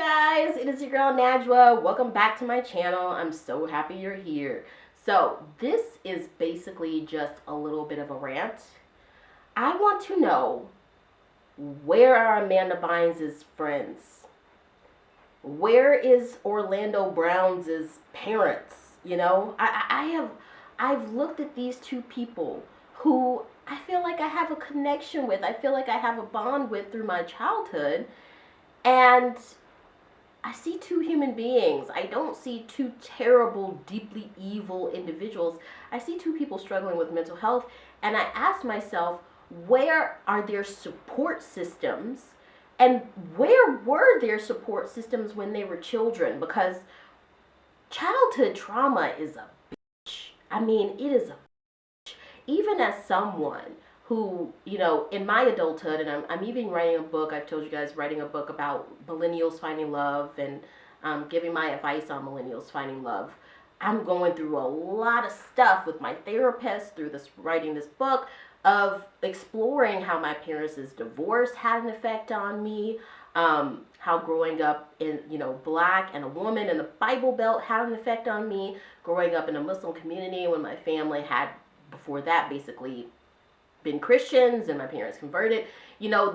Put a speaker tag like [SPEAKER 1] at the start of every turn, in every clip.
[SPEAKER 1] Guys, it is your girl Najwa. Welcome back to my channel. I'm so happy you're here. So this is basically just a little bit of a rant. I want to know, where are Amanda Bynes' friends? Where is Orlando Brown's parents? I've looked at these two people who I feel like I have a connection with. I feel like I have a bond with through my childhood. And I see two human beings. I don't see two terrible, deeply evil individuals. I see two people struggling with mental health. And I ask myself, where are their support systems? And where were their support systems when they were children? Because childhood trauma is a bitch. I mean, it is a bitch. Even as someone who, in my adulthood, and I'm even writing a book, I've told you guys, writing a book about millennials finding love and giving my advice on millennials finding love. I'm going through a lot of stuff with my therapist through writing this book, of exploring how my parents' divorce had an effect on me, how growing up in, black and a woman in the Bible Belt had an effect on me, growing up in a Muslim community when my family had, before that, basically been Christians and my parents converted.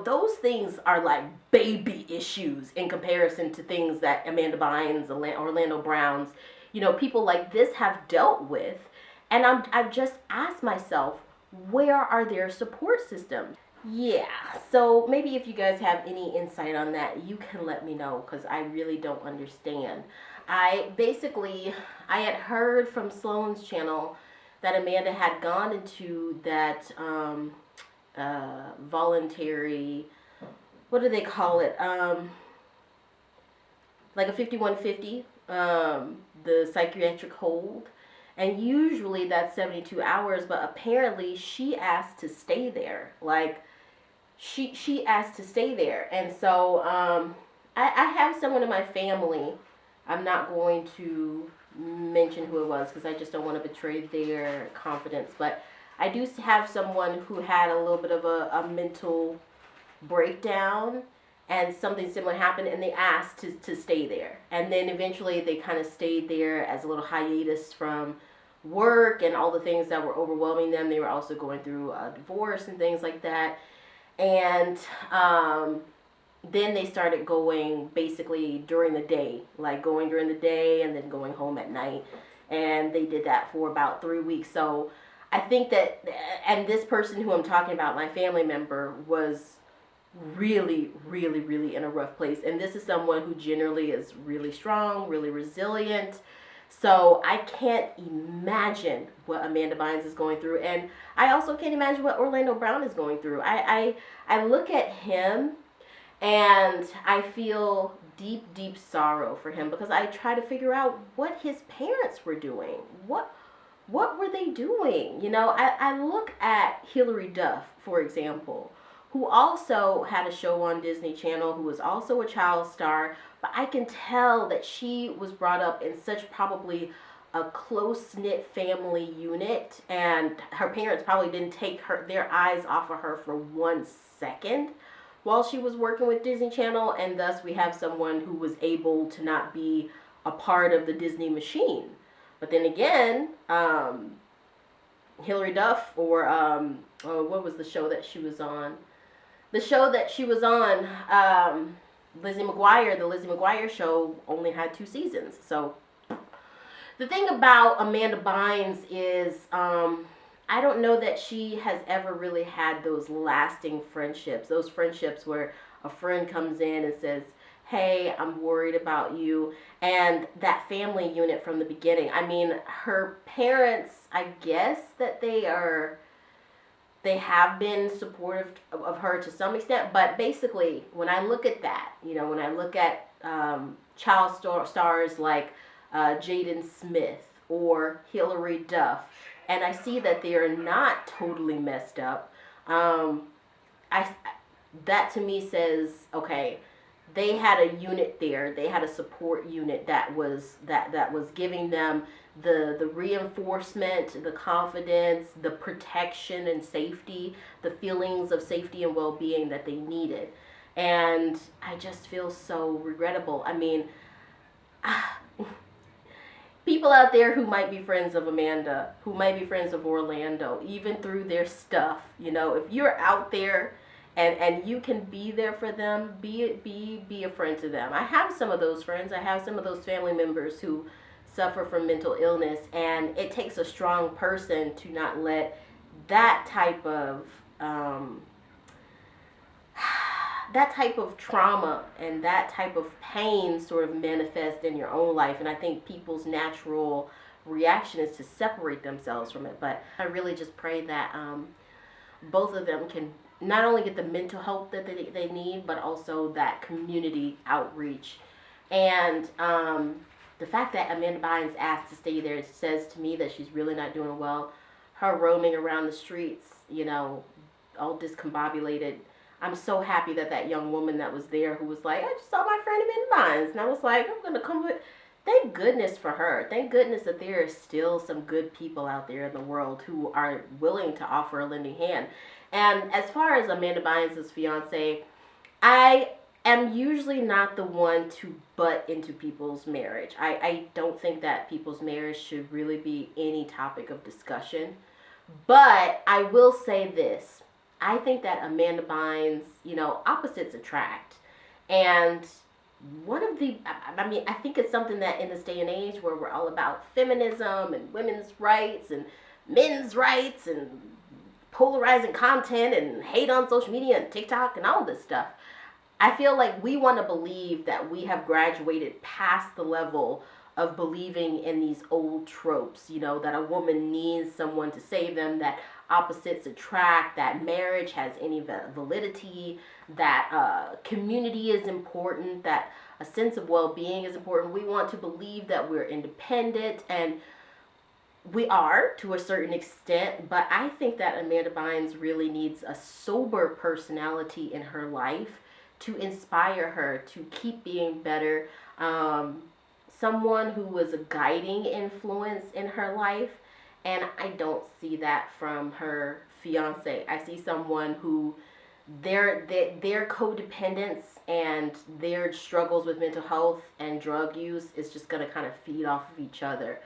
[SPEAKER 1] Those things are like baby issues in comparison to things that Amanda Bynes, Orlando Browns, people like this have dealt with. And I've just asked myself, where are their support systems? Yeah, so maybe if you guys have any insight on that, you can let me know, because I really don't understand. I had heard from Sloan's channel that Amanda had gone into that voluntary, what do they call it? Like a 5150, the psychiatric hold. And usually that's 72 hours, but apparently she asked to stay there. Like, she asked to stay there. And so I have someone in my family. I'm not going to mention who it was because I just don't want to betray their confidence. But I do have someone who had a little bit of a mental breakdown, and something similar happened, and they asked to stay there. And then eventually they kind of stayed there as a little hiatus from work and all the things that were overwhelming them. They were also going through a divorce and things like that. And then they started going basically during the day, like going during the day and then going home at night. And they did that for about 3 weeks. So I think that, and this person who I'm talking about, my family member, was really, really, really in a rough place. And this is someone who generally is really strong, really resilient. So I can't imagine what Amanda Bynes is going through. And I also can't imagine what Orlando Brown is going through. I look at him and I feel deep, deep sorrow for him, because I try to figure out what his parents were doing. What were they doing? I look at Hilary Duff, for example, who also had a show on Disney Channel, who was also a child star, but I can tell that she was brought up in such probably a close-knit family unit, and her parents probably didn't take their eyes off of her for 1 second while she was working with Disney Channel, and thus we have someone who was able to not be a part of the Disney machine. But then again, Hilary Duff, or what was the show that she was on? The show that she was on, Lizzie McGuire, the Lizzie McGuire show, only had 2 seasons. So the thing about Amanda Bynes is, I don't know that she has ever really had those lasting friendships. Those friendships where a friend comes in and says, hey, I'm worried about you. And that family unit from the beginning. I mean, her parents, I guess that they have been supportive of her to some extent. But basically, when I look at that, when I look at child stars like Jaden Smith or Hilary Duff, and I see that they are not totally messed up, that to me says, okay, they had a unit there. They had a support unit that was giving them the reinforcement, the confidence, the protection and safety, the feelings of safety and well-being that they needed. And I just feel so regrettable. I mean, people out there who might be friends of Amanda, who might be friends of Orlando, even through their stuff, you know, if you're out there and you can be there for them, be a friend to them. I have some of those friends. I have some of those family members who suffer from mental illness, and it takes a strong person to not let that type of trauma and that type of pain sort of manifest in your own life. And I think people's natural reaction is to separate themselves from it. But I really just pray that both of them can not only get the mental help that they need, but also that community outreach. And the fact that Amanda Bynes asked to stay there says to me that she's really not doing well. Her roaming around the streets, you know, all discombobulated. I'm so happy that that young woman that was there who was like, I just saw my friend Amanda Bynes. And I was like, I'm going to come with... Thank goodness for her. Thank goodness that there are still some good people out there in the world who are willing to offer a lending hand. And as far as Amanda Bynes' fiance, I am usually not the one to butt into people's marriage. I don't think that people's marriage should really be any topic of discussion. But I will say this. I think that Amanda Bynes, you know, opposites attract. And one of the, I mean, I think it's something that in this day and age where we're all about feminism and women's rights and men's rights and polarizing content and hate on social media and TikTok and all this stuff, I feel like we want to believe that we have graduated past the level of believing in these old tropes, you know, that a woman needs someone to save them, that opposites attract, that marriage has any validity, that community is important, that a sense of well-being is important. We want to believe that we're independent, and we are to a certain extent, but I think that Amanda Bynes really needs a sober personality in her life to inspire her to keep being better. Someone who was a guiding influence in her life, and I don't see that from her fiance. I see someone who their codependence and their struggles with mental health and drug use is just going to kind of feed off of each other.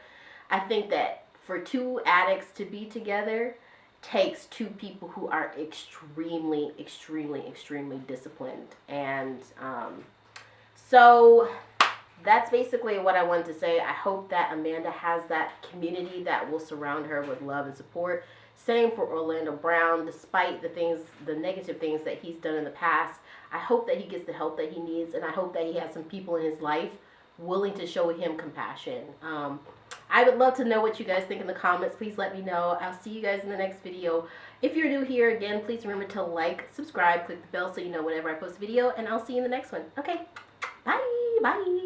[SPEAKER 1] I think that for two addicts to be together takes two people who are extremely, extremely, extremely disciplined. And so that's basically what I wanted to say. I hope that Amanda has that community that will surround her with love and support. Same for Orlando Brown. Despite the negative things that he's done in the past, I hope that he gets the help that he needs, and I hope that he has some people in his life willing to show him compassion. I would love to know what you guys think in the comments. Please let me know. I'll see you guys in the next video. If you're new here, again, please remember to like, subscribe, click the bell so you know whenever I post a video, and I'll see you in the next one. Okay, bye. Bye.